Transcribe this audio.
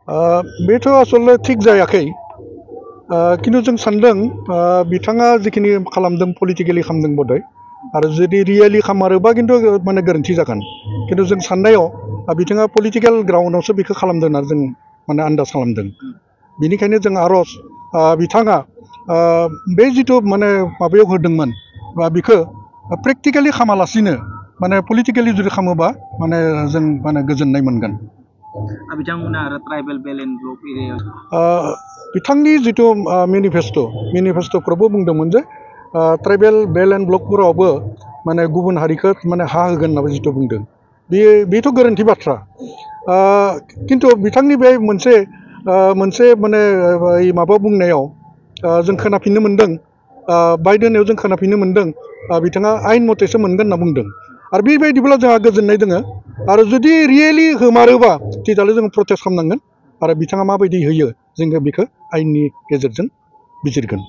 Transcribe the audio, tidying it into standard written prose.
बेथ' आसलते थिग जायाखै किन्तु जों सानदों बिथाङा जिखिनि खालामदों पलिटिकेलि खालामदों बदय आरो जुदि रियेलि खामारोबा किन्तु माने गोरोन्थि जागोन किन्तु जों साननायाव बिथाङा पलिटिकेल ग्राउन्डआवसो बेखौ खालामदों होनना जों माने आन्दाज खालामदों बेनिखायनो जों आरज बिथाङा बे जिथु माने माबायाव होदोंमोन बा बिखौ प्रेक्टिकेलि खामालासिनो माने पलिटिकेलि जुदि खालामोबा माने जों माने गोजोननाय मोनगोन बिथांमोना आरो ट्राइबेल बेल एन्ड ब्लक एरियायाव बिथांनि जिथु मेनिफेस्ट'फ्रावबो बुंदोंमोन जे ट्राइबेल बेल एन्ड ब्लकफोरावबो माने गुबुन हारिखौ माने हा होगोन होनना जिथु बुंदों बेथ' गोरोन्थि बाथ्रा किन्तु बिथांनि बे मोनसे माने माबा बुंनायाव जों खोनाफिननो मोनदों बायदोनायाव जों खोनाफिननो मोनदों बिथाङा आयेन मथेसो मोनगोन होनना बुंदों आरो बेबायदिब्ला जोंहा गोजोननाय दङ आरो जुदि रियेलि होमारोबा तेजाले जों प्रटेस्ट खालामनांगोन आरो बिथाङा माबायदि होयो जोङो बेखौ आयेननि गेजेरजों बिजिरगोन